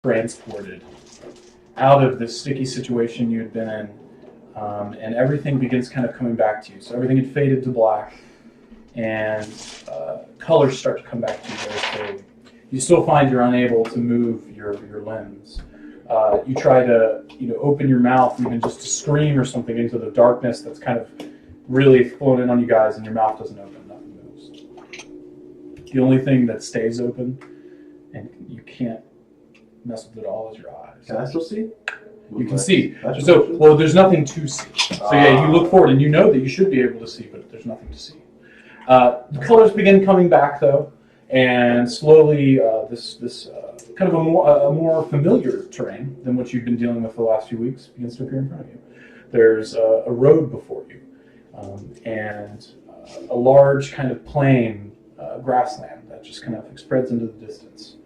transported out of the sticky situation you had been in, and everything begins kind of coming back to you. So everything had faded to black, and colors start to come back to you very slowly. You still find you're unable to move your limbs. You try to open your mouth, even just to scream or something into the darkness that's kind of really flown in on you guys, and your mouth doesn't open, nothing moves. The only thing that stays open, and you can't mess with it all, is your eyes. Can I still see? You can see. So, there's nothing to see. So yeah, you look forward, and you know that you should be able to see, but there's nothing to see. The colors begin coming back, though, and slowly this kind of a more familiar terrain than what you've been dealing with the last few weeks begins to appear in front of you. There's a road before you, and a large kind of plain grassland that just kind of spreads into the distance.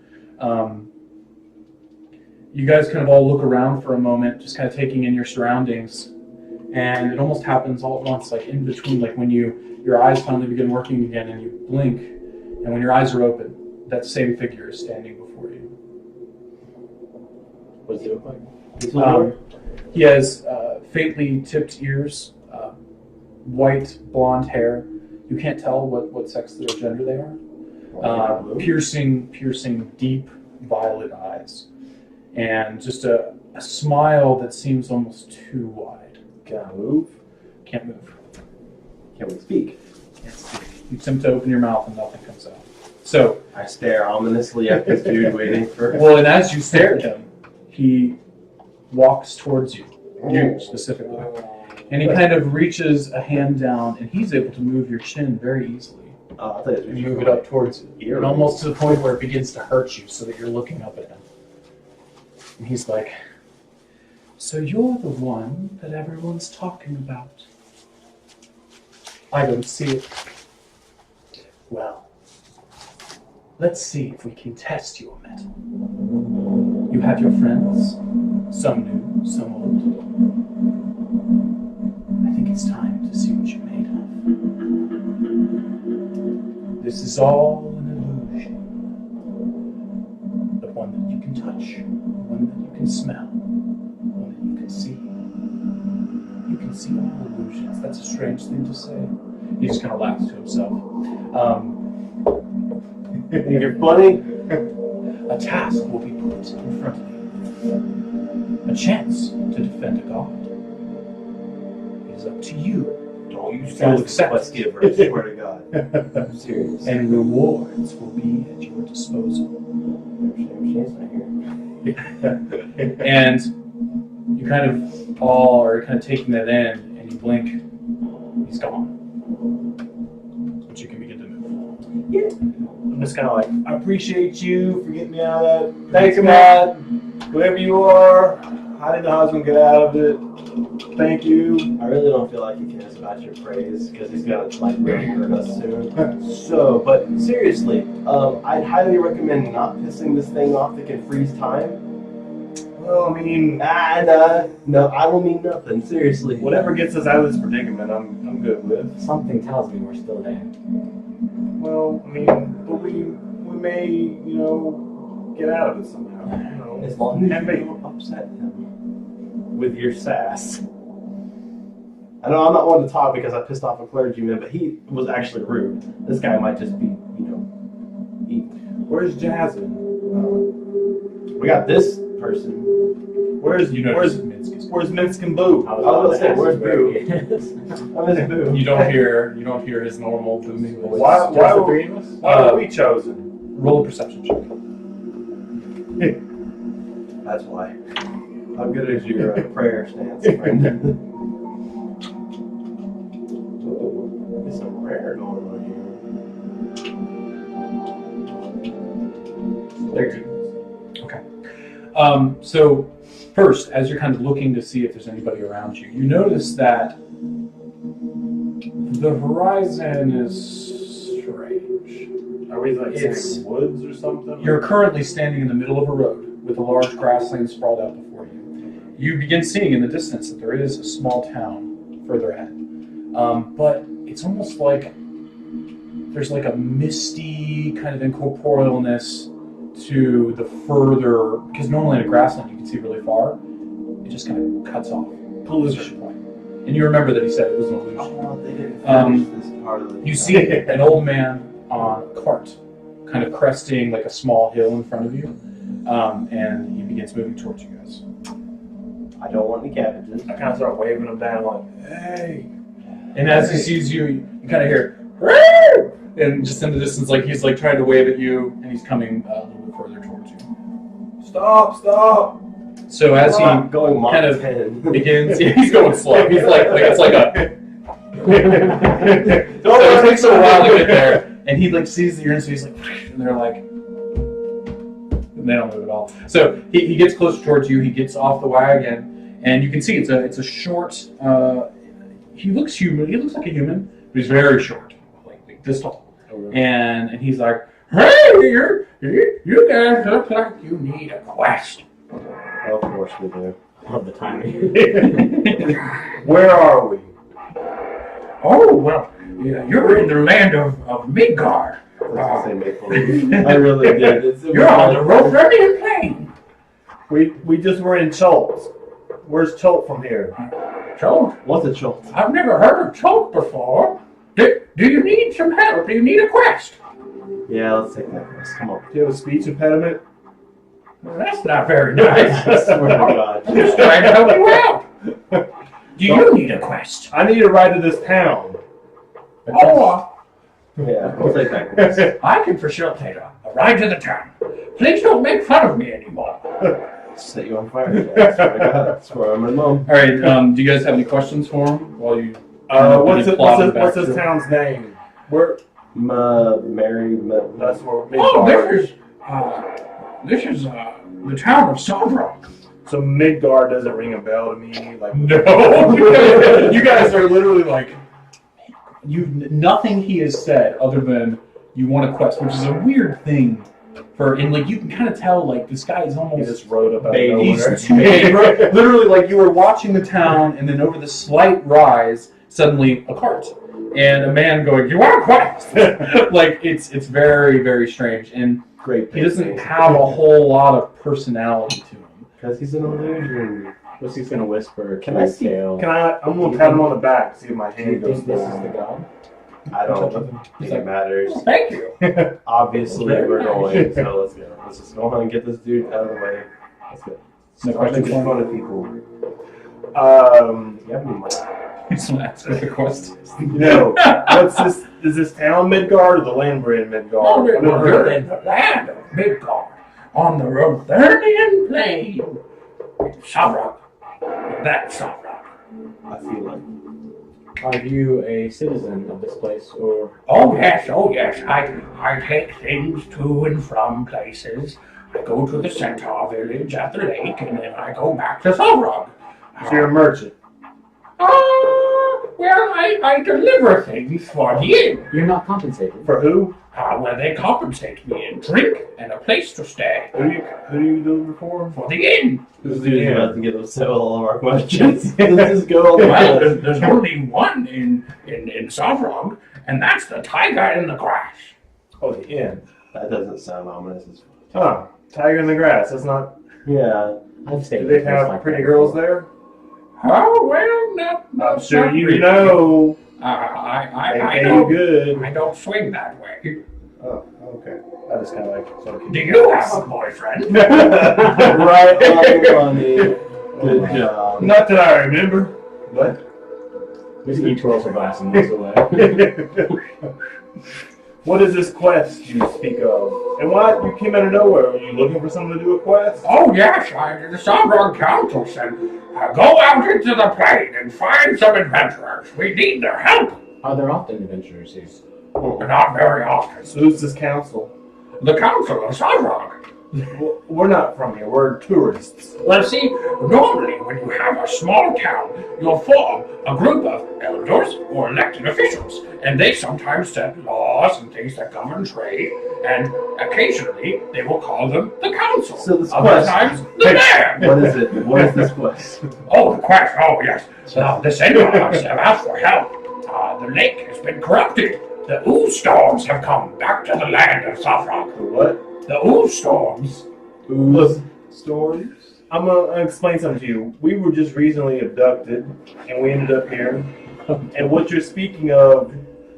You guys kind of all look around for a moment, just kind of taking in your surroundings, and it almost happens all at once, like in between, like when your eyes finally begin working again and you blink, and when your eyes are open, that same figure is standing before you. What does he look like? He has faintly tipped ears, white blonde hair. You can't tell what sex or gender they are. Piercing deep violet eyes. And just a smile that seems almost too wide. Can I move? Can't move. Can we speak? Can't speak. You attempt to open your mouth and nothing comes out. So I stare ominously at this dude waiting for... Well, and as you stare at him, he walks towards you. You specifically. And he kind of reaches a hand down, and he's able to move your chin very easily. I thought and move it up towards you. And almost to the point where it begins to hurt you so that you're looking up at him. And he's like, "So you're the one that everyone's talking about. I don't see it. Well, let's see if we can test your mettle. You have your friends, some new, some old. I think it's time to see what you're made of. This is all an illusion, but one that you can touch, one that you can smell, one that you can see. You can see all illusions." That's a strange thing to say. He just kind of laughs to himself. You're funny. A task will be put in front of you. A chance to defend a god. It is up to you. Don't you You'll accept let's give her, I swear to God. I'm serious. And rewards will be at your disposal. She's not here. And you kind of all are kind of taking that in, and you blink, he's gone. But you can begin to move. Yeah. I'm just kind of like, I appreciate you for getting me out of that. Thanks, God. Whoever you are, I didn't know how I was going to get out of it. Thank you. I really don't feel like he cares about your praise because he's going to really hurt us soon. So, but seriously, I'd highly recommend not pissing this thing off that can freeze time. Well, I mean, no, I don't mean nothing. Seriously, whatever gets us out of this predicament, I'm good with. Something tells me we're still there. Well, I mean, but we may, get out of it somehow. As long as And you don't upset him. with your sass. I know I'm not one to talk because I pissed off a clergyman, but he was actually rude. This guy might just be, evil. Where's Jasmine? We got this person. Where's Minsk and Boo? I was going to say, where's Boo? I miss Boo. You don't hear his normal booming voice. Why were we chosen? Roll a perception check. That's why. How good is your prayer stance, friend? Ooh, there's some rare going on here. 13. Okay. So first, as you're kind of looking to see if there's anybody around you, you notice that the horizon is strange. Are we in woods or something? You're currently standing in the middle of a road with a large grassland sprawled out before you. You begin seeing in the distance that there is a small town further ahead. But it's almost like there's like a misty kind of incorporealness to the further, because normally in a grassland you can see really far, it just kind of cuts off. Illusion point. And you remember that he said it was an illusion. Oh, they didn't finish this part of the You see an old man on a cart, kind of cresting like a small hill in front of you, and he begins moving towards you guys. I don't want any cabbages. I kind of start waving them down like, hey. And as he sees you, you kind of hear, "Roo!" And just in the distance, like he's like trying to wave at you, and he's coming a little bit further towards you. Stop! So as he I'm going Mach kind of 10. begins, he's going slow. He's like it's like a. So it takes him a while to get there, and he like sees that you're in, so he's like, and they're like, and they don't move at all. So he gets closer towards you. He gets off the wagon, and you can see it's a short. He looks human. He looks like a human, but he's very short, like this tall. And he's like, hey, you guys look like you need a quest. Of course we do. Love the timing. Where are we? Oh, well, yeah, you're in the land of Midgard. Let's say make believe. I really did. You're on the Rotharian plain. We just were in Choltz. Where's Cholt from here? Cholt? What's a Cholt? I've never heard of Cholt before. Do you need some help? Do you need a quest? Yeah, let's take that quest. Come on. Do you have a speech impediment? Well, that's not very nice. I swear to God. I'm just trying to help you out. Do you need a quest? I need a ride to this town. Oh, Yeah, we'll take that quest. I can for sure take a ride to the town. Please don't make fun of me anymore. Set you on fire. I swear to God. That's where I'm gonna mow. All right. Do you guys have any questions for him while you? What's this town's name? Where? Mary. That's where. Oh, Midgard. this is the town of Savrock. So Midgard doesn't ring a bell to me. Like No, you guys are literally like nothing he has said other than you want a quest, which is a weird thing and like you can kind of tell like this guy is he almost just rode up out of Baby. nowhere. he's too literally like you were watching the town and then over the slight rise suddenly a cart and a man going, you want a quest? Like it's very, very strange, and Great. he doesn't have a whole lot of personality to him. Because he's an illusion. What's he's gonna whisper? Can I see- Tail. I'm gonna pat him on the back, see if my Do you hand goes think this is down. the god? I don't think it matters. Thank you. Obviously, Very we're nice. going, so let's go. Let's just go on and get this dude out of the way. Let's go. No Start questions making for fun of people. You have any money? He's gonna ask what the quest is. No. What's this? Is this town Midgard or the land we're in Midgard? Oh, I've never heard you're of it. in the land of Midgard, on the Rotharian plain. Savrock. That's Savrock. I feel like. Are you a citizen of this place, or Oh yes. I take things to and from places. I go to the centaur village at the lake, and then I go back to Savrock. So you're a merchant. Well, I deliver things for the inn. you're not compensated? For who? Well, they compensate me in drink and a place to stay. Who do you deliver for? For the inn. This dude's about to get upset with all of our questions. Let's just go on the Well, list. there's only one in Savrog, and that's the tiger in the grass. Oh, the inn. That doesn't sound ominous as Huh. Tiger in the grass. That's not. Yeah. I've stayed Do they in a place have like pretty that girls before. there? Oh, well, no. I'm sure not you really. know. I They pay you don't, good. I don't swing that way. Oh, okay. I just kind of like. So Do you have a boyfriend? Right on the money. Good job. Not that I remember. What? He twirls a glass and moves away. What is this quest you speak of? And why you came out of nowhere? Are you looking for someone to do a quest? Oh, yes, the Savrog Council said, go out into the plain and find some adventurers. We need their help. Are there often adventurers here? Not very often. So who's this council? The Council of Savrog. We're not from here. We're tourists. Well, see, normally when you have a small town, you'll form a group of elders or elected officials, and they sometimes set laws and things that govern trade, and occasionally they will call them the council. So this Other quest- times, the mayor. What is it? What is this quest? Oh, the quest. Oh, yes. The centaurs have asked for help. The lake has been corrupted. The ooze storms have come back to the land of Savrog. The what? The ooze storms. Ooze storms. I'm gonna explain something to you. We were just recently abducted, and we ended up here. And what you're speaking of,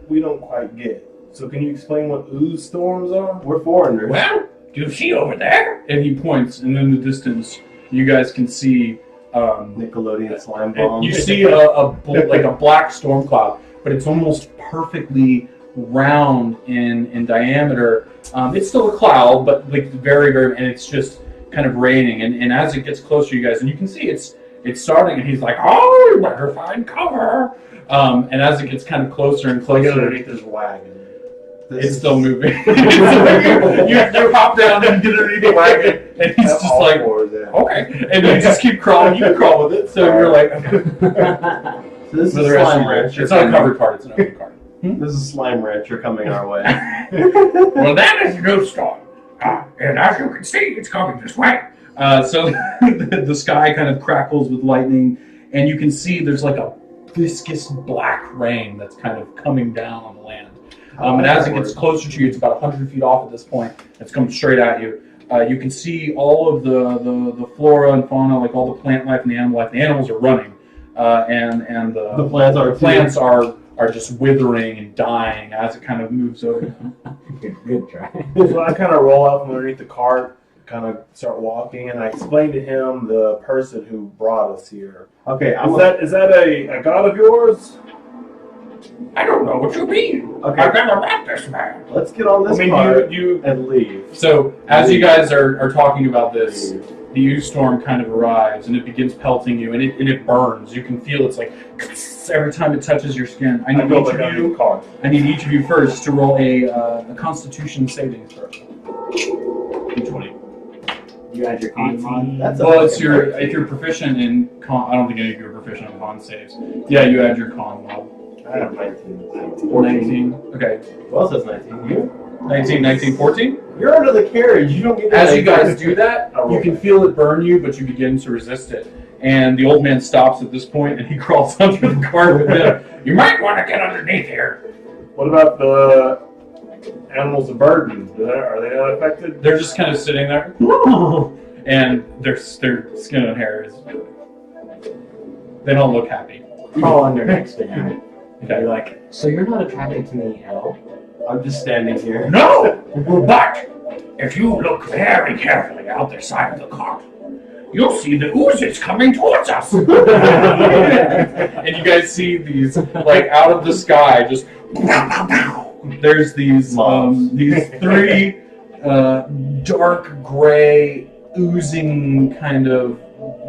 we don't quite get. So can you explain what ooze storms are? We're foreigners. Well, do you see over there? And he points, and in the distance, you guys can see. Nickelodeon slime bomb. You see like a black storm cloud, but it's almost perfectly round in diameter. It's still a cloud, but like very, very, and it's just kind of raining. And as it gets closer, you guys, and you can see it's starting, and he's like, "Oh, you better find cover." And as it gets kind of closer and Like closer, underneath this wagon. it's still moving. you hop down and get underneath the wagon, and he's just like, okay, and you just keep crawling. You can crawl with it, so you're like, okay. So this is For the rest of slime you, rancher. it's not a covered card. It's an open card. This is slime rancher coming our way. Well, that is no storm, and as you can see, it's coming this way. So the sky kind of crackles with lightning, and you can see there's like a viscous black rain that's kind of coming down on the land. And as it gets closer to you, it's about 100 feet off at this point. It's coming straight at you. You can see all of the flora and fauna, like all the plant life and the animal life. The animals are running, and The plants are just withering and dying as it kind of moves over. Good try. So I kind of roll out from underneath the cart, kind of start walking, and I explain to him the person who brought us here. Okay, Is that a god of yours? I don't know what you mean. Okay. I've never met this man. Let's get on this I mean, cart you and leave. So as you guys are talking about this, the ooze storm kind of arrives and it begins pelting you, and it burns. You can feel it's like every time it touches your skin. I need each of you first to roll a Constitution saving throw. D20. You had your con mod? That's Well, it's if you're proficient in con. I don't think any of you are proficient in con saves. Yeah, you add your con mod. I have 19. 19. Okay. Who else has 19? You? 19, 14. You're under the carriage. You don't get As you guys do that, you can feel it burn you, but you begin to resist it. And the old man stops at this point, and he crawls under the cart with him. You might want to get underneath here. What about the animals of burden? Are they not affected? They're just kind of sitting there, and their skin and hair is. They don't look happy. Crawl under next to him. Okay. Be like, so you're not attracted to me at all? I'm just standing here. No, but if you look very carefully out the side of the cart, you'll see the oozes coming towards us. And you guys see these, like, out of the sky, just there's these three dark gray, oozing kind of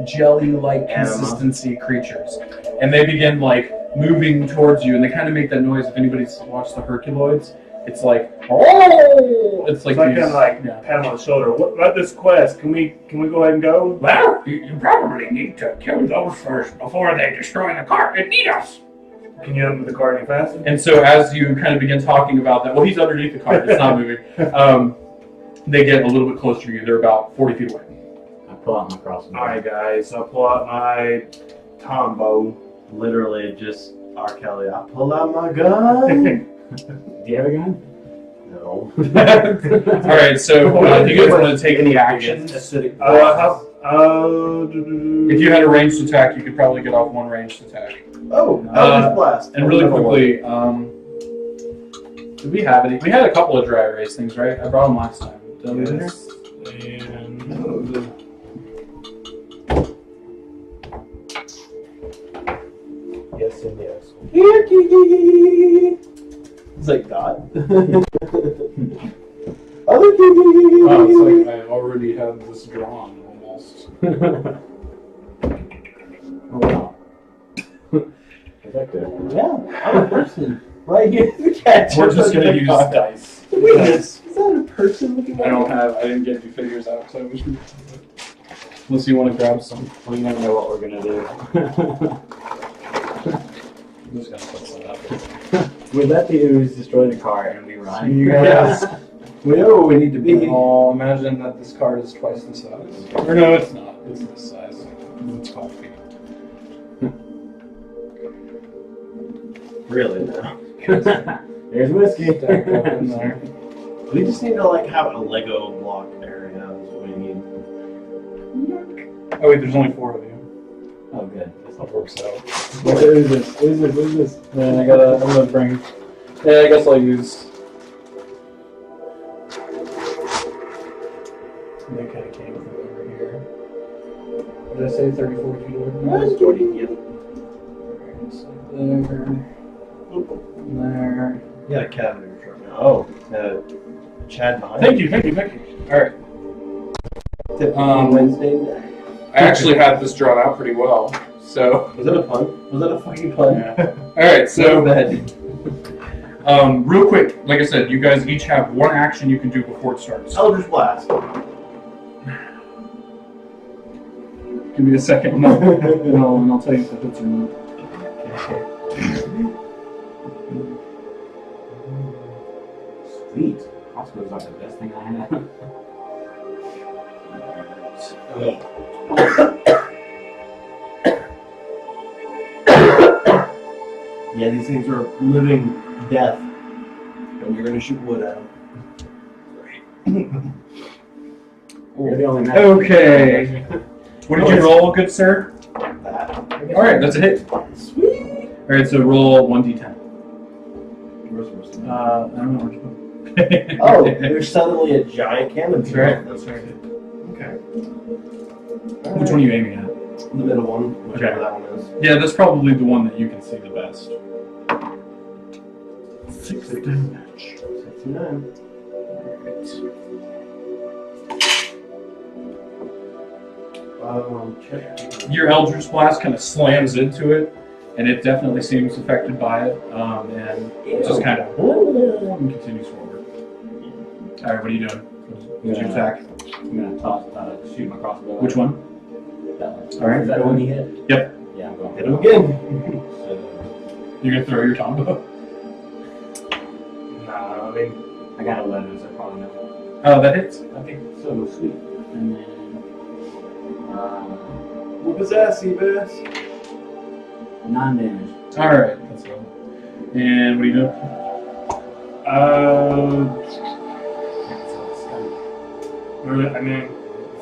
jelly-like consistency creatures, and they begin like moving towards you, and they kind of make that noise. If anybody's watched the Herculoids, it's like, oh, it's like kind these, of like yeah. pat on the shoulder. What about this quest? Can we go ahead and go? Well, you probably need to kill those first before they destroy the cart and eat us. Can you open the cart any faster? And so as you kind of begin talking about that, well, he's underneath the cart, it's not moving. They get a little bit closer to you. They're about 40 feet away. I pull out my crossbow. Alright guys, I'll pull out my combo. Literally just R. Kelly. I pull out my gun. Do you have a gun? No. All right, so do you guys want to take any actions? Acidic. If you had a ranged attack, you could probably get off one ranged attack. Oh, Eldritch Blast. And really quickly, did we have any? We had a couple of dry erase things, right? I brought them last time. Did I leave them here? And yes and yes. It's like God. Oh, it's like I already have this drawn almost. Oh, wow. Effective. Yeah, I'm a person. Right here, the cat. We're just gonna use dice. Wait, is that a person looking at I didn't get any figures out, so I wish we. Unless you want to grab some. We never know what we're gonna do. I'm just gonna put some up. We let the ooze destroy the car and we run. You guys. We know where we need to be. Oh, imagine that this card is twice the size. Or no, it's not. It's this size. It's 5 feet. Really now. There's whiskey. Stacked up in there. We just need to like have a Lego block area. Is what we need. Oh wait, there's only 4 of you. Oh, good. That's how it works out. What is this? What is this? What is this? Then I'm gonna bring. Yeah, I guess I'll use. They kind of came from over here. What did I say? 34 feet away from That's 40. Yep. So there. You got a cat in your truck now. Oh, Chad behind. Thank you. All right. Wednesday night. I actually had this drawn out pretty well. So. Was that a pun? Was that a fucking pun? Yeah. All right. So. Real quick, like I said, you guys each have 1 action you can do before it starts. Eldritch Blast. Give me a second, and I'll tell you if it hits or not. Sweet. Crossbows are the best thing I have. Yeah, these things are living death, and you're gonna shoot wood at them. You're the only man. Okay. What did you roll, good sir? That. All right, that's a hit. Sweet. All right, so roll 1d10. Where's the rest of I don't know which one. Oh, there's suddenly a giant cannon. That's right. That's right. Okay. Which one are you aiming at? The middle one, whichever Okay. that one is. Yeah, that's probably the one that you can see the best. 6 damage. 69. Check. Your Eldritch Blast kind of slams into it, and it definitely seems affected by it, and it just kind of continues forward. All right, what are you doing? What's your attack? I'm gonna shoot my crossbow. Which one? That one. All right. Is that the one he hit? Yep. Yeah, I'm going. Hit him again. You're gonna throw your combo. Nah, I mean, I got 11, so probably no. Oh, that hits. Okay, so sweet. And then, Whoop his ass, Seabass. 9 damage. All right, that's all. And what are you doing? I mean,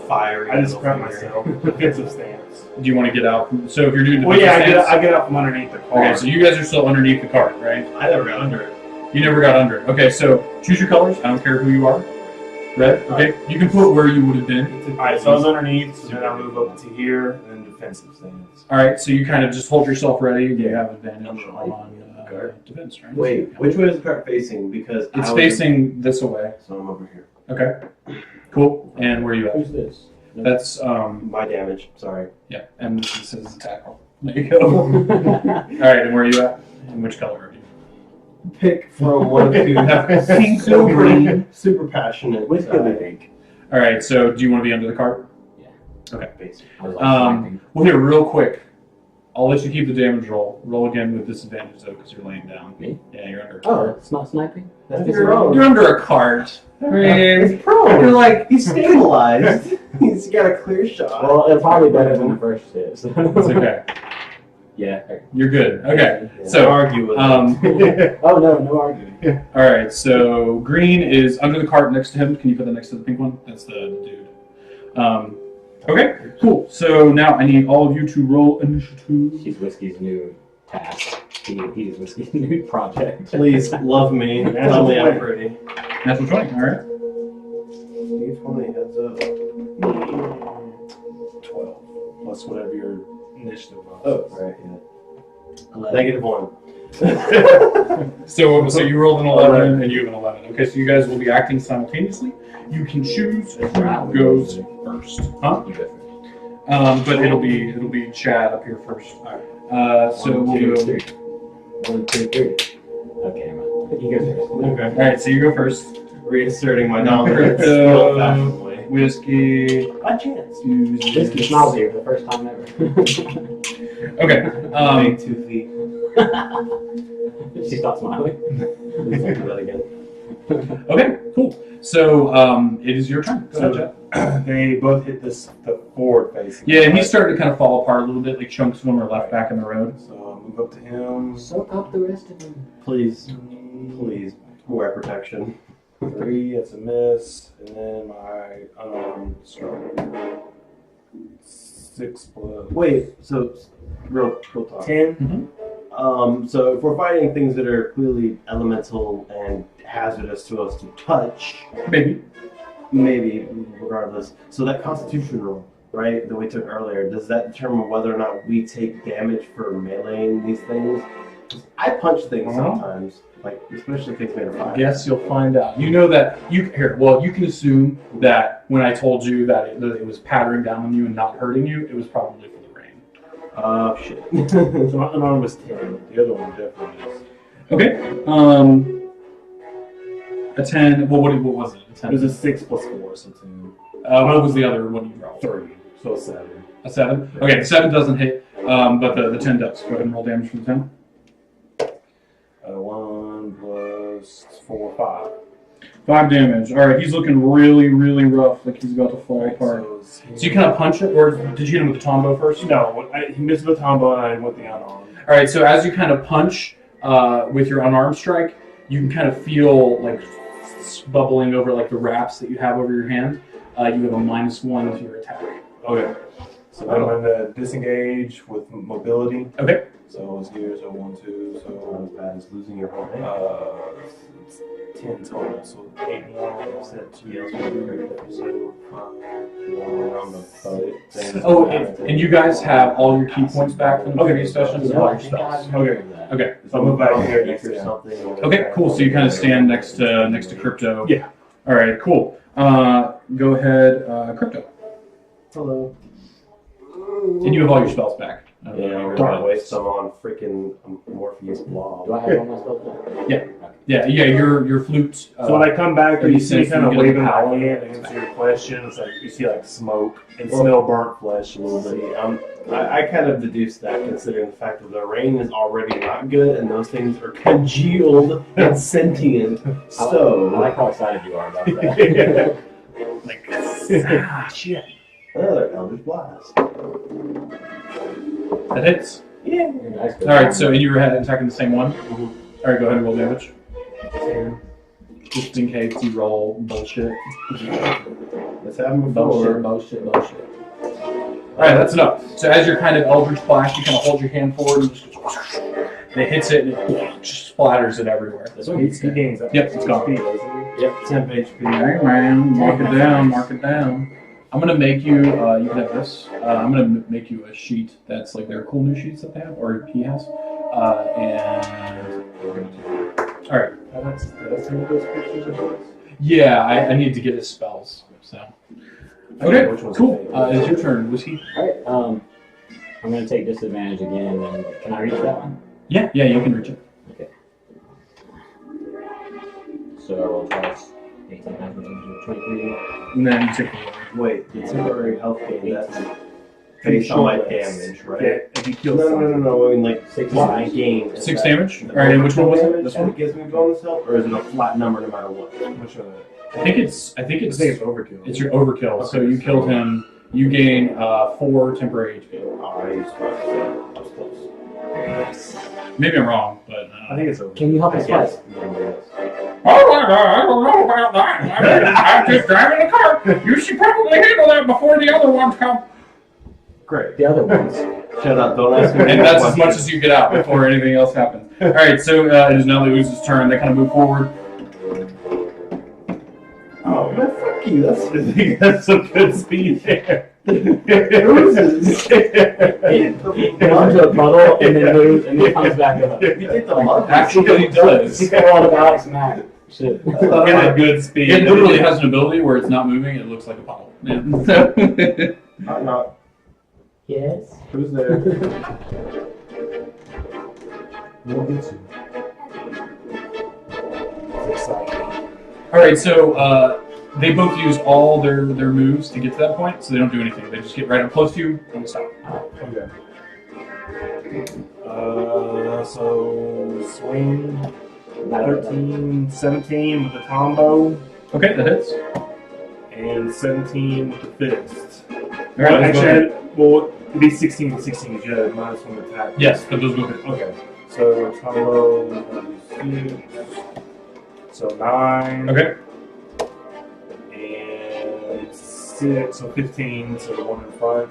Fire. I just prep myself. Defensive stance. Do you want to get out? So if you're doing Well, yeah, defensive stance- I get out from underneath the car. Okay, so you guys are still underneath the cart, right? I never got under it. You never got under it. Okay, so choose your colors. I don't care who you are. Red. Okay, you can put where you would have been. Alright, so I was underneath, so then I move up to here, and then defensive stance. All right, so you kind of just hold yourself ready. You have advantage on defense, right? Wait, which way is the cart facing? Because It's facing this away. So I'm over here. Okay. Cool. And where are you at? Who's this? That's My damage. Sorry. yeah. And this is the tackle. There you go. All right, and where are you at? And which color are you? Pick from one of two. Super passionate. Whiskey, I think. All right, so do you want to be under the cart? Basic. I was like sniping. Well, here, real quick. I'll let you keep the damage roll. Roll again with disadvantage, though, because you're laying down. Me? Yeah, you're under a Oh, cart. it's not sniping? That's That's your own. You're under a cart. I mean, It's prone. You're like, he's stabilized. He's got a clear shot. Well, it's probably better than the first hit. So. it's okay. Yeah. You're good. Okay. Yeah, So, argue with Oh, no arguing. all right. So green is under the cart next to him. Can you put that next to the pink one? That's the dude. Okay. Cool. So now I need all of you to roll initiative. He's Whiskey's new task. He's Whiskey's new project. Please love me. Tell me I'm pretty. Natural 20. All right. D20 heads up. 12, plus whatever your initiative was. Oh, right, yeah. -1. So you rolled an 11 and you have an 11. Okay. So you guys will be acting simultaneously. You can choose who goes first. Huh? You go first. But it'll be Chad up here first. So One, we'll two, go. three. 1, 2, 3. Okay, man. You go first. Okay. All right. So you go first. Reasserting my dominance. Way. Whiskey. By chance. Whiskey smiles here for the first time ever. Okay. Big 2 feet. She stopped smiling. Let's do that again. Okay. Cool. So it is your turn. Go ahead, Chad. They both hit the forward facing. Yeah, and he's starting to kind of fall apart a little bit. Like chunks of them are left back in the road. So I'll move up to him. Soak up the rest of them. Please, please, wear protection. 3, that's a miss. And then my unarmed strike. 6 plus. Wait, so real talk. 10. So if we're fighting things that are clearly elemental and hazardous to us to touch, maybe regardless. So that Constitution roll, right, that we took earlier, does that determine whether or not we take damage for meleeing these things? 'Cause I punch things sometimes, like especially things made of fire. Guess you'll find out. You know that you can assume that when I told you that it was pattering down on you and not hurting you, it was probably for the rain. Oh shit. So my unarmed was 10. The other one definitely is. Okay. A 10. Well, what was it? A 10. It was a 6 plus 4, so 10. What was the other one you rolled? 3, so 7. A 7. Okay, the 7 doesn't hit, but the 10 does. Go ahead and roll damage for the 10. 1 plus 4, 5. 5 damage. All right, he's looking really, really rough, like he's about to fall apart. So you kind of punch it, or did you hit him with the tombo first? No, he missed the combo and I went the unarmed. All right, so as you kind of punch with your unarmed strike, you can kind of feel like bubbling over like the wraps that you have over your hand. You have a -1 to your attack. Okay. So I'm going to disengage with mobility. Okay. So it's here, so 1, 2, Not so as bad as losing your whole hand. it's 10 total, so 8 more, set 2, so 5. Oh, and you guys have all your key points back from the previous sessions and all your spells. Okay. Okay. So I'm about here next or to him. something. Okay, cool. So you kind of stand next to Crypto. Yeah. All right, cool. Go ahead, Crypto. Hello. And you have all your spells back. Yeah, I'm gonna waste some on freaking Morpheus blob. Do I have all my spells back? Yeah. Your flute. So when I come back, you see me kind of you get waving my power. hand to answer your question. It's like you see like smoke and smell burnt flesh a little bit. See, I kind of deduced that considering the fact that the rain is already not good and those things are congealed and sentient. I So, like how excited you are about that. Shit. another Eldritch Blast. That hits. Yeah. Nice. All right, so in your head, attacking the same one. All right, go ahead and roll damage. Just in case you roll bullshit. Let's have him before. Bullshit. All right, that's enough. So as you're kind of Eldritch Blast, you kind of hold your hand forward and just it hits it and it just splatters it everywhere. So he gains up. Yep, it's gone. Speed, doesn't he? Yep, 10 HP. Hey man, mark it down. I'm gonna make you, you can have this. I'm gonna make you a sheet that's like their cool new sheets that they have, or he has. And we're gonna do it. All right. That's some of those pictures of yours. Yeah, I need to get his spells. So. Okay, Which one's cool. your favorite? It's your turn, Whiskey. Alright, I'm going to take disadvantage again, and can I reach that one? Yeah, you can reach it. Okay. So, plus 18, 19, 23. And then you take Wait, the temporary health gain, that's based on my damage, right? Yeah, if you kill No, someone. I mean like 6 gain. 6 damage. All right, and which one was it? This That one. gives me bonus health, or is it a flat number no matter what? Which one? I think it's I think it's overkill. it's your overkill. So you killed him. You gain 4 temporary HP. Oh, I used to. I was close. Maybe I'm wrong, but I think it's overkill. Can you help us Yes. fight? Oh, I don't know about that. I'm just driving the car. You should probably handle that before the other ones come. Great. The other ones. Shut up, don't ask me. And that's as much as you get out before anything else happens. All right, so it is now the Ooze's turn. They kind of move forward. Oh, man, fuck you. That's some good speed there. Oozes. Runs to a puddle and then moves and then comes back up. You take the mud. Actually, it does. He's got all the Alex Mack. Shit. Get a good speed. It literally has an ability where it's not moving. It looks like a puddle. Yeah. Knock, knock. Yes. Who's there? All right, so they both use all their moves to get to that point, so they don't do anything. They just get right up close to you and stop. Okay. So swing 13, 17 with the combo, Okay, that hits. and 17 with the fist. All right, Well, let's go actually, ahead. well, it'd be 16 with 16 because you had a -1 attack. Yes, but those both hit. Okay. So combo 6. So 9. Okay. see it. So 15, so the one in front.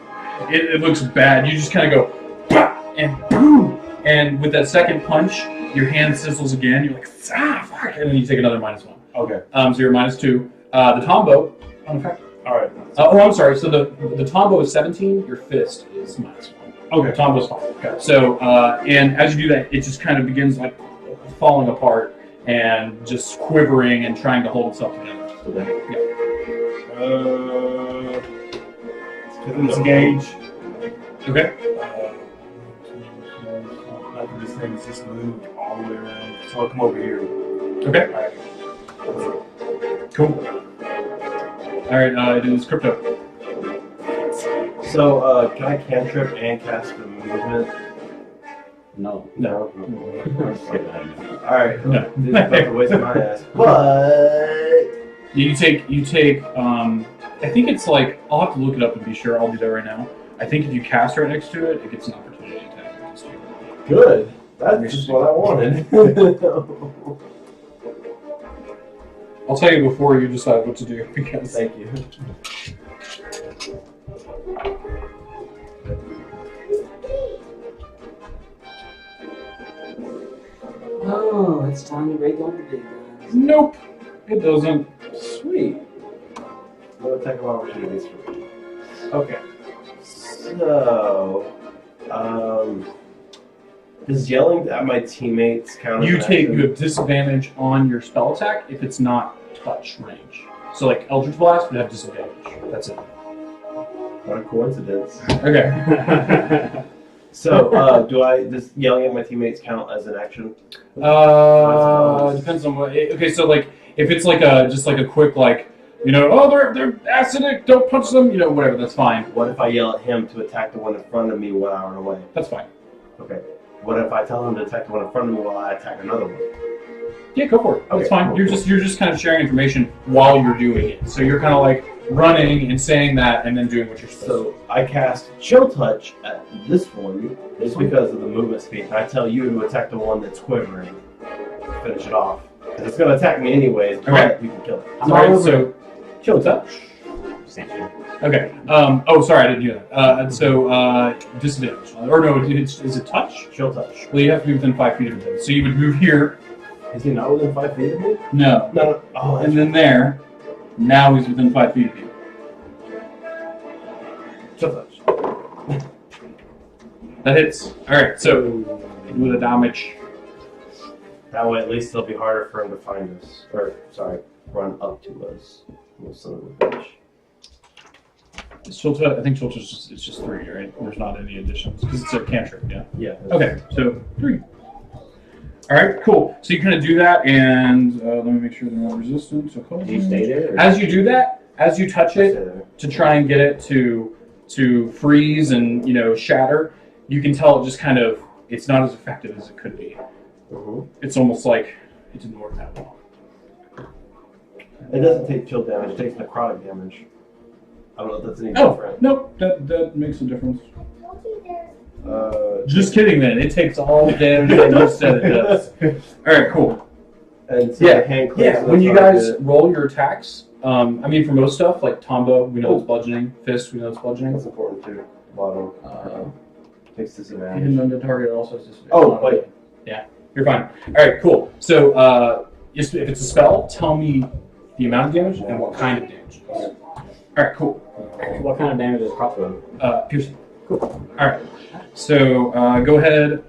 It looks bad. You just kind of go, bah! And boom! And with that second punch, your hand sizzles again. You're like, fuck! And then you take another -1. Okay. So you're -2. The Tombo, unaffected. All right. I'm sorry. So the Tombo is 17. Your fist is -1. Okay. Tombo's fine. Okay. So, and as you do that, it just kind of begins like falling apart and just quivering and trying to hold itself together. Disengage. Okay. After this thing is just moved all the way around. So I'll come over here. Okay. All right. Cool. All right. It is crypto. So, can I cantrip and cast the movement? No. No. I'm just kidding. Alright. No. This is about to waste my ass. But You take. I think it's like I'll have to look it up and be sure. I'll do that right now. I think if you cast right next to it, it gets an opportunity attack against you. good. That's just what I wanted. I'll tell you before you decide what to do because. Thank you. Oh, it's time to break down the big guns. Nope. It doesn't. Sweet. No attack of opportunities for me. Okay. So, does yelling at my teammates count as You an take. action? You have disadvantage on your spell attack if it's not touch range. So like Eldritch Blast would have disadvantage. That's it. What a coincidence. Okay. So, does yelling at my teammates count as an action? Depends on what. Okay, so like if it's like just a quick like, oh they're acidic, don't punch them, whatever, that's fine. What if I yell at him to attack the one in front of me 1 hour away? That's fine. Okay. What if I tell him to attack the one in front of me while I attack another one? Yeah, go for it. That's Okay, fine. cool, You're cool. just kind of sharing information while you're doing it. So you're kind of like running and saying that and then doing what you're supposed So I cast Chill Touch at this one just because of the movement speed. And I tell you to attack the one that's quivering. Finish it off. Because it's going to attack me anyways, but Okay. you can kill it. to. All right. So Chill Touch. Same thing. Okay. Oh, sorry, I didn't hear that. So disadvantage. Or no, is it touch? Chill Touch. Well, you have to be within 5 feet of him. So you would move here. Is he not within 5 feet of me? No. No. Oh, And then there. Now he's within 5 feet of you. Chill Touch. That hits. All right. So do the damage. That way at least it'll be harder for him to find us. Or, sorry, run up to us. Little son of a bitch. I think Chill Touch is just 3, right? There's not any additions because it's a cantrip. Yeah. Yeah. Okay, so 3. All right, cool. So you kind of do that, and let me make sure they're not resistant. So Do you stay there? Or? as you do that, as you touch Stay it there. to try and get it to freeze and shatter, you can tell it just kind of it's not as effective as it could be. It's almost like it didn't work that well. It doesn't take chill damage, it takes necrotic damage. I don't know if that's any Oh, different. nope, that makes a difference. Uh, Just kidding, man. It takes all the damage that you said it does. All right, cool. and so Yeah, the hand clicks Yeah, on when the you target. guys roll your attacks, I mean, for most stuff, like Tombo, we know it's bludgeoning. Fist, we know it's bludgeoning. That's important too. Bottom. Takes Hidden disadvantage. on the target also has disadvantage. Oh, wait. Yeah, you're fine. All right, cool. So, if it's a spell, tell me the amount of damage and what kind of damage it is. All right, cool. What kind of damage is crossbow? Piercing. Cool. All right. So, go ahead.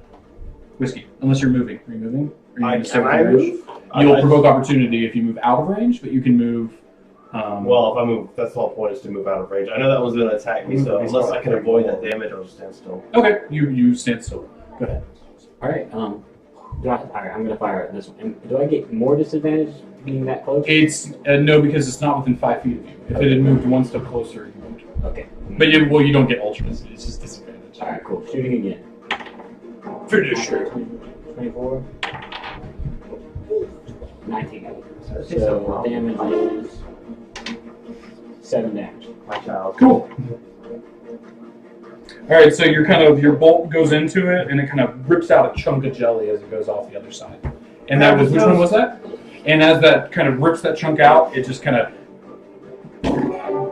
Whiskey. Unless you're moving. Are you moving? Are you gonna stay Can I within range? move? You'll I- provoke opportunity if you move out of range, but you can move. Well, if I move, that's the whole point is to move out of range. I know that one's going to attack me, so unless I can avoid that damage, I'll just stand still. Okay, you stand still. Go ahead. All right. I'm gonna fire at this one. And do I get more disadvantage being that close? It's no, because it's not within 5 feet of you. If it had moved one step closer, you would. Okay. But you don't get ultra. It's just disadvantage. All right. Cool. Shooting again. Finish it. 24. 19. So So damage is 7 damage. my child. Cool. All right, so your bolt goes into it, and it kind of rips out a chunk of jelly as it goes off the other side. And that was which one was that? And as that kind of rips that chunk out, it just kind of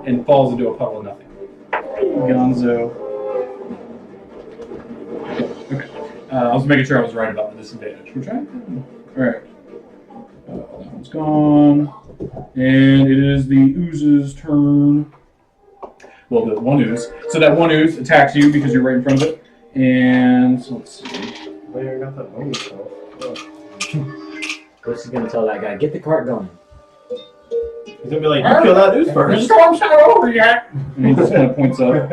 and falls into a puddle of nothing. Gonzo. Okay. I was making sure I was right about the disadvantage. Which I Alright. That one's gone. And it is the ooze's turn. Well, the one ooze. So that one ooze attacks you because you're right in front of it. And so let's see. Wait, I got that bonus stuff. What's he gonna tell that guy? Get the cart going. He's gonna be like, you kill that dude first. Storm's not over yet. And he just kind of points up.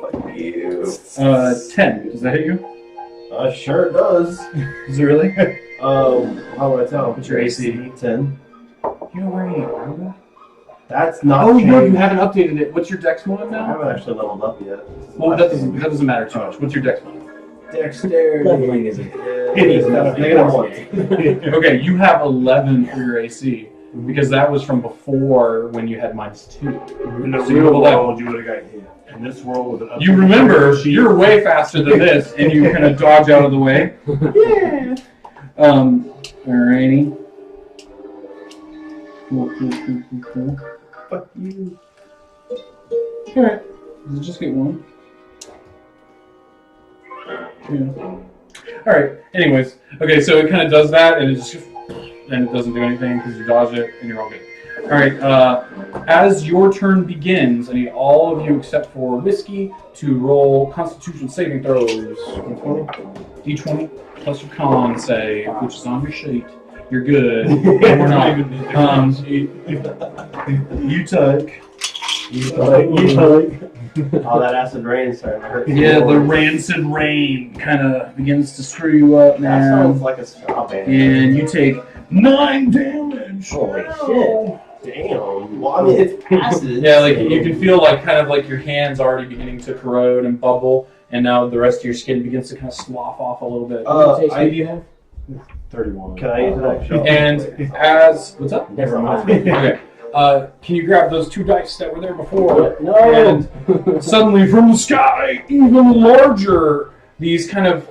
Fuck you. 10. Does that hit you? Sure it does. Is it really? How do I tell? What's your AC? 10. You don't wear any armor? That's not Oh, changed. no, you haven't updated it. What's your dex mod I now? haven't actually leveled up yet. Well, that doesn't matter too much. What's your dex mod? Dexterity. Leveling isn't. It is -1. Okay, you have 11 for your AC because that was from before when you had -2. In the So you real have 11. world, you would have got hit. In this world, with an You remember, you're way faster than this, and you kind of dodge out of the way. Yeah. Alrighty. Cool. Fuck you. Alright. Does it just get one? Yeah. Alright, anyways. Okay, so it kind of does that, and it just... And it doesn't do anything because you dodge it, and you're all good. Alright, as your turn begins, I need all of you except for Whiskey to roll Constitution saving throws. D20 plus your con save, which is on your sheet. You're good. We're not. You took. Oh, that acid rain starting to hurt. Yeah, the rancid rain kind of begins to screw you up, That man. sounds like a straw band. And you take 9 damage. Holy shit. Damn. Well, I mean, it's acid. Yeah, like you can feel like kind of like your hands already beginning to corrode and bubble, and now the rest of your skin begins to kind of slough off a little bit. How much HP do you have? 31. Can I use an extra? And as what's up? Never mind. Okay. Can you grab those 2 dice that were there before? No. And suddenly, from the sky, even larger, these kind of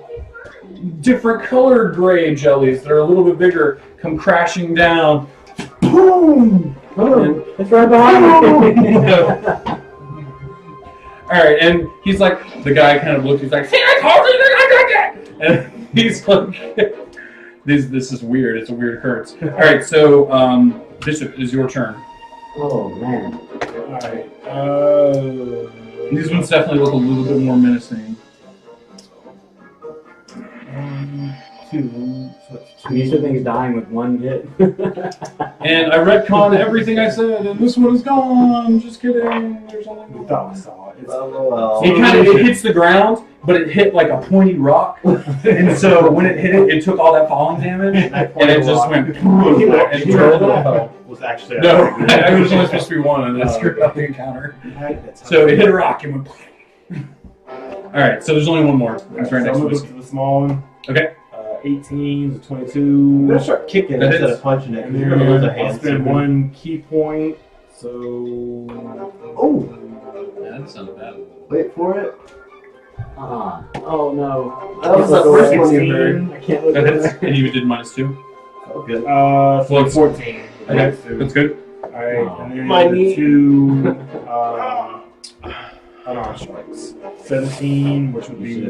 different colored gray jellies that are a little bit bigger come crashing down. Boom! Oh, it's right behind me. All right, and he's like, the guy kind of looks. He's like, "See, I told you they're gonna get!" And he's like, "This is weird. It's a weird occurrence." All right, so Bishop, it is your turn. Oh man. Alright. These ones definitely look a little bit more menacing. 2. These two things dying with one hit. And I retcon everything I said, and this one is gone. Just kidding. There's only We one. thought we saw it. Well. It hits the ground, but it hit like a pointy rock, and so when it hit it, it took all that falling damage, and it just went and drilled the puddle. Was actually No, it was only supposed to be one, and it screwed up the encounter. So it hit a rock and went. All right, so there's only one more. It's right next to look us. to the small one. Okay. 18 to 22. I'm gonna start kicking That instead is- of punching it. And Because you're gonna lose a then I'll hand. spend 1 key point. So. Oh, Yeah, that sounds bad. wait for it. Oh no. That was the first one you heard. I can't look That at hits, that. and you did -2. Oh, good. So 14. Okay, that's good. Alright, and then My the knee. 2 unarmed strikes. 17, which would be.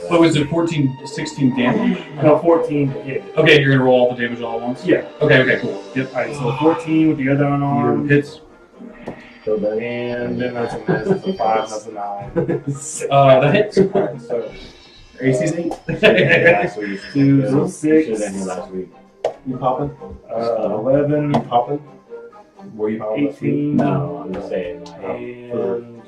What was it? 14, 16 damage. No, 14 to hit. Okay, you're gonna roll all the damage all at once. Yeah. Okay, cool. Yep. Alright, so 14 with the other unarmed. Hits. So then, And then that's a miss. That's a 5, that's a 9. That hits. Alright, so. AC's 8. last week. 2, so You 6. should have been here last week. You popping? 11. You popping? Were you 18. No, I'm just saying. And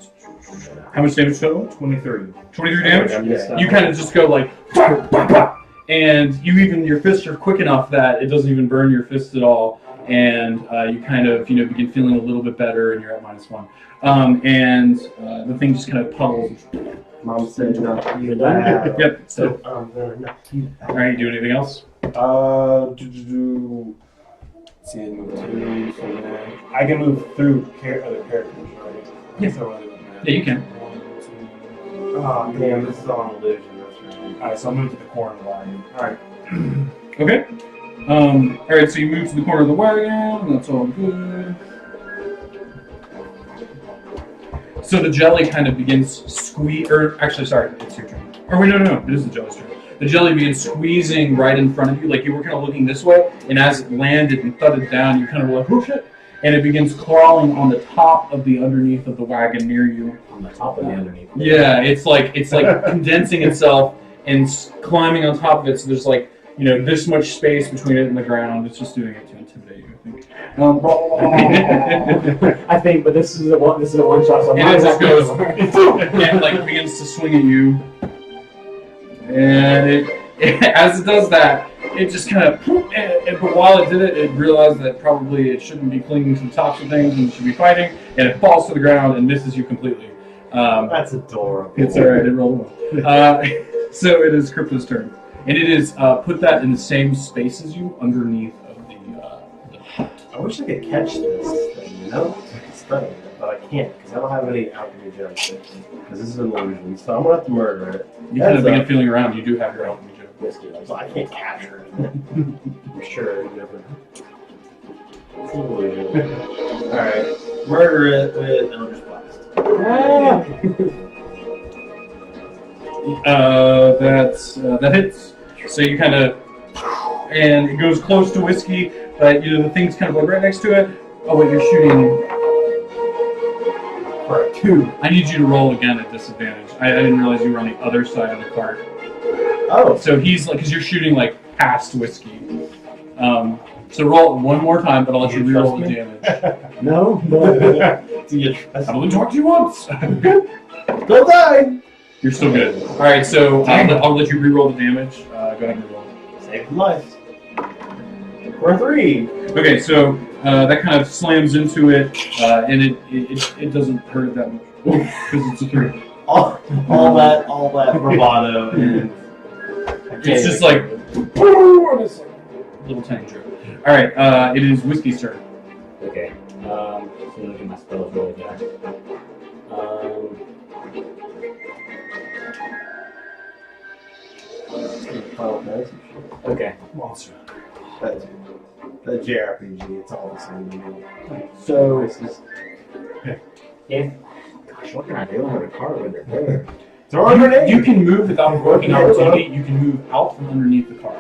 How much damage total? 23. 23 damage? I missed that You kind of just go like, "Bah, bah, bah," and your fists are quick enough that it doesn't even burn your fists at all, and you kind of, begin feeling a little bit better, and you're at -1. And the thing just kind of puddles. Mom said not to You're do done. that. Yep. So I'm gonna not do that. All right, you do anything else? Let's see, move 2. So then I can move through other characters, right? Yeah. So rather than that. Yeah, you can. 1, 2. Oh damn, this is all an illusion. That's right. Alright, so I'll move to the corner of the line. Alright. Okay. All right, so you move to the corner of the wagon, and that's all good. So the jelly kind of begins squeeze, or actually, sorry, it's your turn. Or wait, no, it is the jelly's turn. The jelly begins squeezing right in front of you, like you were kind of looking this way, and as it landed and thudded down, you kind of were like, oh shit, and it begins crawling on the top of the underneath of the wagon near you. On the top of the underneath. Yeah, it's like condensing itself and climbing on top of it, so there's like, this much space between it and the ground. It's just doing it to intimidate you, I think. I think, but this is a one shot. So I'm And not it just exactly goes, sure. and like begins to swing at you. And as it does that, it just kind of, but while it did it, it realized that probably it shouldn't be clinging to the tops of things and it should be fighting, and it falls to the ground and misses you completely. That's adorable. It's alright, it rolled well. So it is Crypto's turn. And it is put that in the same space as you, underneath of the hut. I wish I could catch this thing, Study it, but I can't because I don't have any alchemy gems. Because this is an illusion, so I'm gonna have to murder it. You kind of begin feeling around, you do have your alchemy gem. Whiskey, like, So I can't capture it. For sure, you never know. It's an illusion. Alright, murder it with Eldritch Blast. That hits. So you kind of, and it goes close to Whiskey, but the thing's kind of like right next to it. Oh wait, you're shooting. For a 2. I need you to roll again at disadvantage. I didn't realize you were on the other side of the cart. Oh. So he's like, because you're shooting like past Whiskey. So roll it one more time, but I'll let you reroll the damage. No. Do you trust I've only talked to you once. Don't die! You're still good. All right, so I'll let you reroll the damage. Go ahead and reroll. Save life. For a 3. Okay, so that kind of slams into it, and it doesn't hurt it that much because it's a 3. All that bravado and It's just like, boom, it's like a little tiny drip. All right, it is Whiskey's turn. Okay. So look at my spells really fast. Final Fantasy Okay. Monster. shit. That JRPG, it's all the same to me. So if gosh, what can I do? I have a card with it there. Throw a grenade! You can move without provoking opportunity. You can move out from underneath the car,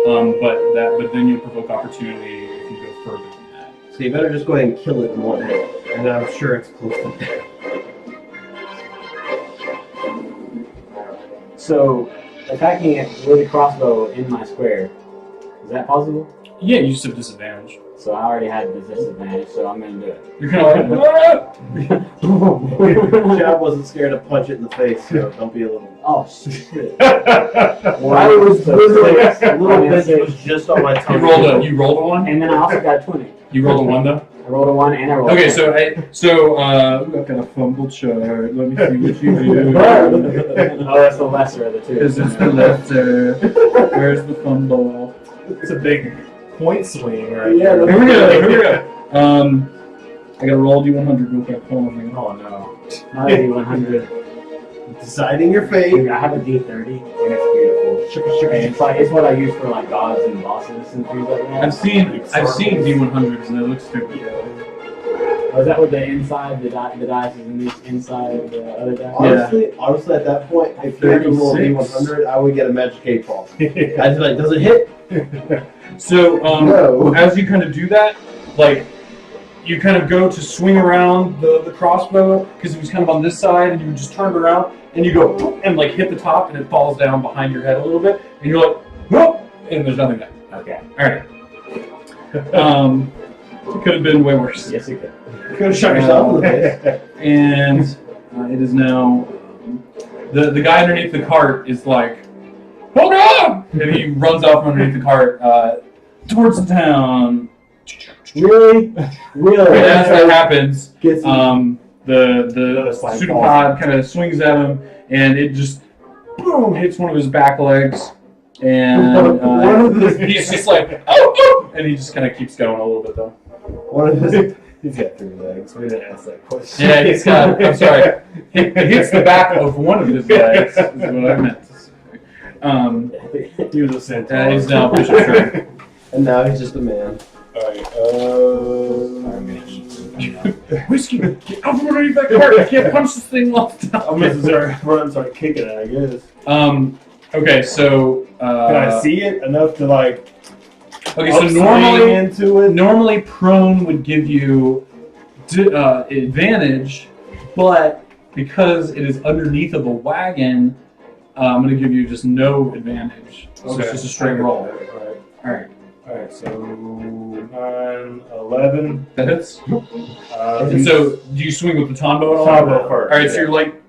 but then you'll provoke opportunity if you go further than that. So you better just go ahead and kill it in one hit. And I'm sure it's close to death. So attacking it with a crossbow in my square, is that possible? Yeah, you just have disadvantage. So I already had the disadvantage, so I'm gonna do it. You're kind of like, Chad wasn't scared to punch it in the face, so don't be a little. Oh shit! I was literally a little bit was just on my tongue. you rolled a 1. And then I also got a 20. You rolled a 1 though. I rolled a 1 and I rolled. Okay, a so I've got a fumble chart. Let me see what you do. Oh, that's the lesser of the two. Because it's the letter. Where's the fumble? It's a big point swing, right? Yeah, Here we go. I gotta roll D100 real quick. Hold on a second. Oh no, not a D100. Deciding your fate. Dude, I have a D30 and it's beautiful. And it's what I use for like gods and bosses and things like that. I've seen D100s and they look stupid. Oh, is that with the inside, the dice is in the inside of the other dice? Honestly, at that point, if you had to roll a 36. D100, I would get a magic 8 ball. I'd be like, does it hit? So No. as you kind of do that, like you kind of go to swing around the crossbow because it was kind of on this side, and you just turn it around and you go and like hit the top, and it falls down behind your head a little bit, and you're like, whoop, and there's nothing there. Okay. All right. It could have been way worse. Yes, you could. You could have shot yourself in the face. And it is now the guy underneath the cart is like, hold on, and he runs out from underneath the cart towards the town. Really? Really? And as that happens, Gets the pseudopod kind of swings at him, and it just boom hits one of his back legs, and he's just like, oh, and he just kind of keeps going a little bit though. one of his. He's got 3 legs. We didn't ask that question. Yeah, he's got. I'm sorry, it hits the back of one of his legs. Is what I meant to say. He was a centaur. He's now Bishop's turn. And now he's just a man. Alright, I'm gonna eat some. Whiskey, get out from underneath that cart. I can't punch this thing off the top. I'm gonna run and start kicking it, I guess. Okay, so Can I see it enough to like? Okay, so upswing into it. normally prone would give you advantage, but because it is underneath of a wagon, I'm going to give you just no advantage. So it's just a straight roll. Alright. Alright, so 9, 11. That hits. And So do you swing with the Tombo at all? Tombo first. Alright, so you're like,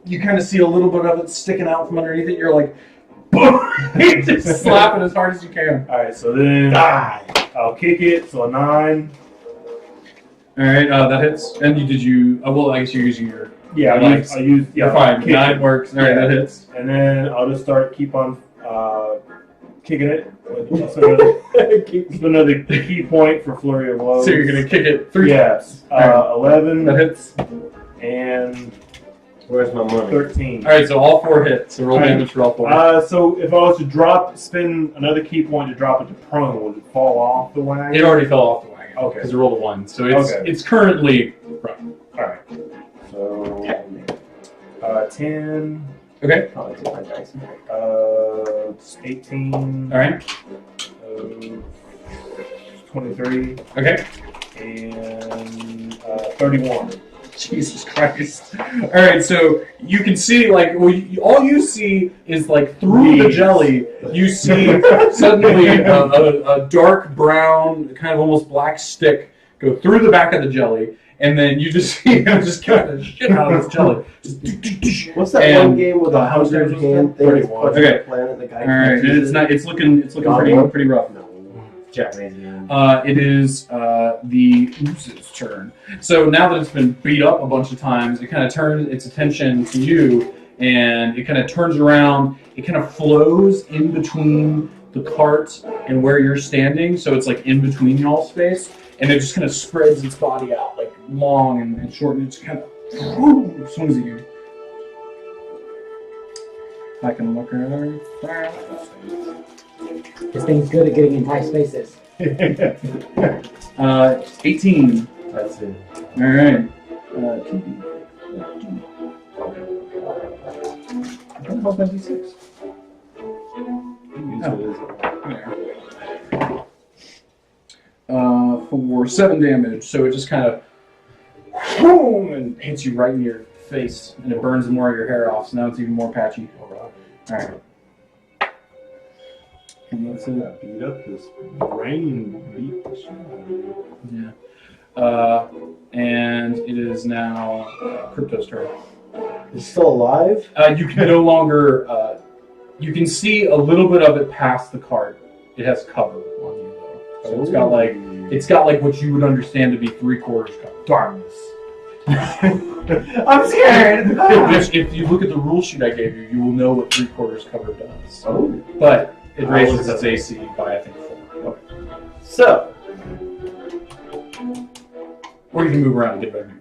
you kind of see a little bit of it sticking out from underneath it. You're like, boom! Just slap it as hard as you can. Alright, so then I'll kick it, so a 9. Alright, that hits. And well, I guess you're using your... Yeah, I'll use You're fine. kick 9 it. works. Alright, that hits. And then I'll just keep on kicking it. Keep another key point for flurry of blows. So you're going to kick it 3 times. Yes. 11. That hits. And Where's my money? 13. Alright, so all 4 hits. So roll damage for all 4. So if I was to spin another key point to drop it to prone, would it fall off the wagon? It already fell off the wagon. Okay. Because it rolled a 1. So it's currently prone. Alright. So 10. Okay. Probably take my dice. 18. Alright. 23. Okay. And 31. Jesus Christ. Alright, so you can see, like, all you see is, like, through the jelly, you see suddenly a dark brown, kind of almost black stick go through the back of the jelly, and then you just see him just kind of shit out of this jelly. Just, What's that and one game with a how much hundred damage was hand that? thing? 31. Punching Okay. the planet, the guy Alright, and it's looking pretty rough. No. Japanese game. It is the Ooze's turn. So now that it's been beat up a bunch of times, it kind of turns its attention to you, and it kind of turns around. It kind of flows in between the cart and where you're standing, so it's like in between y'all space, and it just kind of spreads its body out, like long and short, and it just kind of swings at you. I can look at her. This thing's good at getting in tight spaces. 18. That's it. All right. What about that D6? There. For 7 damage, so it just kind of boom and hits you right in your face, and it burns more of your hair off. So now it's even more patchy. All right. And that's it. Beat up this rain beat the shit out of me. Yeah. And it is now Crypto's turn. It's still alive? You can no longer. You can see a little bit of it past the cart. It has cover on you though, so it's got like what you would understand to be 3/4 cover. Darkness. I'm scared! If you look at the rule sheet I gave you, you will know what 3/4 cover does. Oh. But it raises its AC by I think 4. Okay. So, Or you can move around and get better.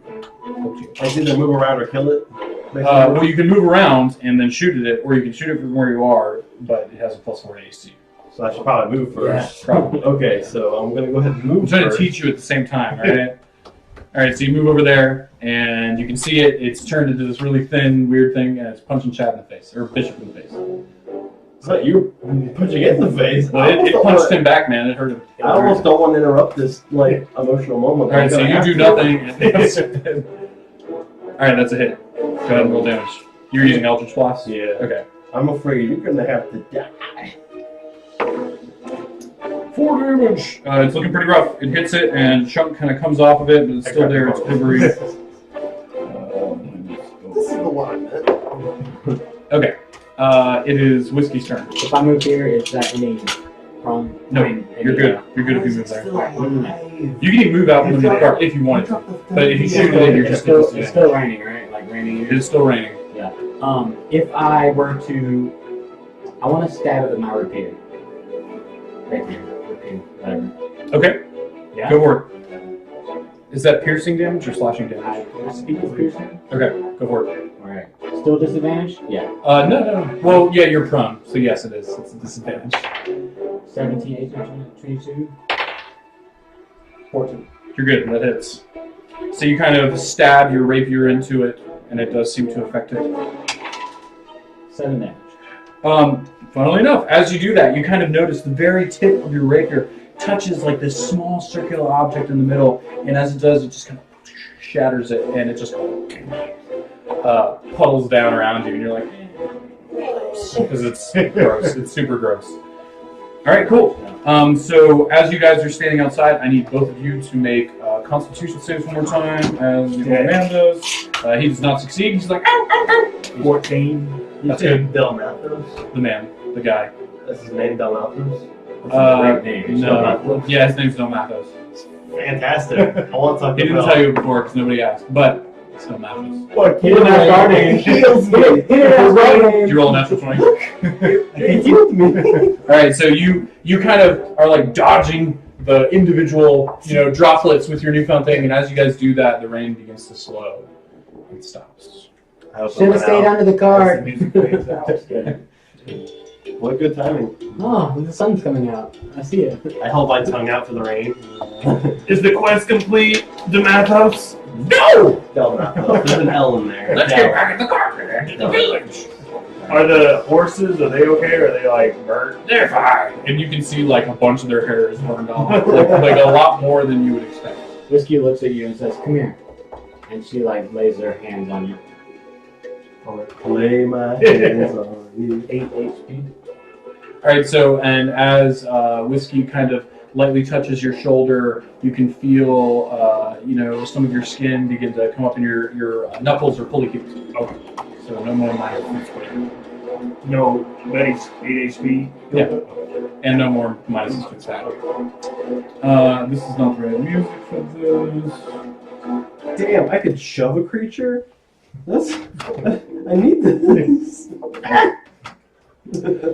I did the move around or kill it? Well, you can move around and then shoot at it, or you can shoot it from where you are, but it has a +4 AC. So I should probably move first. Yeah, probably. Okay, so I'm gonna go ahead and move I'm trying first. to teach you at the same time, alright? Alright, so you move over there, and you can see it. It's turned into this really thin, weird thing, and it's punching Chad in the face, or Bishop in the face. So you're punching it in the face. Well, it punched him back, man. It hurt him. I almost don't want to interrupt this like emotional moment. Alright, so you do nothing. Alright, that's a hit. Go ahead and roll damage. You're using Eldritch Blast? Yeah. Okay. I'm afraid you're gonna have to die. 4 damage! It's looking pretty rough. It hits it, and a chunk kind of comes off of it, but it's still there. It's quivering. This is the one. Okay. It is Whiskey's turn. If I move here, is that any problem? No, I mean, you're good. You're good if you move there. Alive. You can even move out from under the cart if you wanted to. But if you shoot it, you're It's just still, going it's still raining, right? Like raining. It is still raining. Yeah. If I were to, I want to stab it with my repeater. Right here. Repeater. Whatever. Okay, Yeah. go for it. Is that piercing damage or slashing damage? I speak of piercing. Okay, go for it. Alright. Still disadvantage? Yeah. No. Well, yeah, you're prone, so yes, it is. It's a disadvantage. 17, 18, 22. 14. You're good. That hits. So you kind of stab your rapier into it, and it does seem to affect it. 7 damage. Funnily enough, as you do that, you kind of notice the very tip of your rapier touches like this small circular object in the middle, and as it does, it just kind of shatters it, and it just puddles down around you, and you're like, because it's gross. It's super gross. All right, cool. So as you guys are standing outside, I need both of you to make Constitution saves one more time, as the man does. He does not succeed. He's like, ow, ow, ow. 14. That's good. Del Mathos. The man, the guy. That's his name, Del Mathos. Great name. No. Yeah, his name's Del Mathos. Fantastic. I want to talk He didn't about. tell you before because nobody asked, but it's Del Mathos. What? He didn't ask our name. He didn't ask our name. Did you roll a natural 20? He killed me. All right, so you kind of are like dodging the individual, droplets with your newfound thing, and as you guys do that, the rain begins to slow. It stops. Should have stayed under the car. What good timing. Oh, the sun's coming out. I see it. I held my tongue out for the rain. Is the quest complete, Demathos? No! Del Mathos. There's an L in there. Let's get back in the car and head to the village. Are the horses, are they okay, or are they like burnt? They're fine. And you can see like a bunch of their hair is burned off, like a lot more than you would expect. Whiskey looks at you and says, "Come here," and she like lays her hands on you. Lay my hands on you. 8 HP. All right, so and as Whiskey kind of lightly touches your shoulder, you can feel some of your skin begin to come up, and your knuckles are fully healed. Okay, so no more minor points for you. No, but he's 8 HP. Yeah, and no more minuses for that. This is not the right music for this. Damn, I could shove a creature? I need this.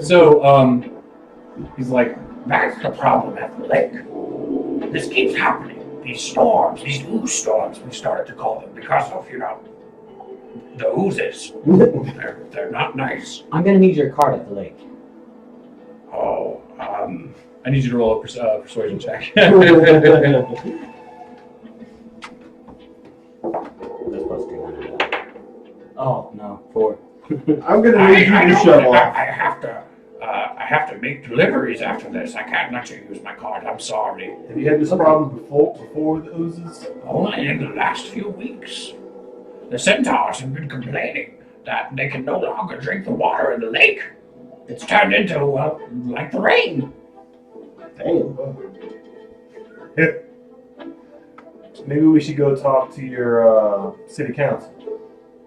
So he's like, that's the problem at the lake. This keeps happening. These storms, these ooze storms, we started to call them because of, the oozes. They're not nice. I'm gonna need your card at the lake. Oh, I need you to roll a persuasion check. That's supposed to be one. Oh no, 4. I'm gonna need you to shove off. I have to make deliveries after this. I can't let you use my card. I'm sorry. Have you had this problem before the oozes? Only in the last few weeks. The centaurs have been complaining that they can no longer drink the water in the lake. It's turned into, like the rain. Damn. Maybe we should go talk to your city council.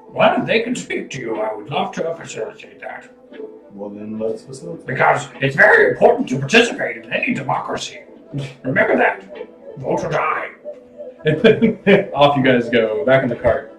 Well, if they can speak to you, I would love to facilitate that. Well, then let's facilitate. Because it's very important to participate in any democracy. Remember that. Vote or die. Off you guys go, back in the cart.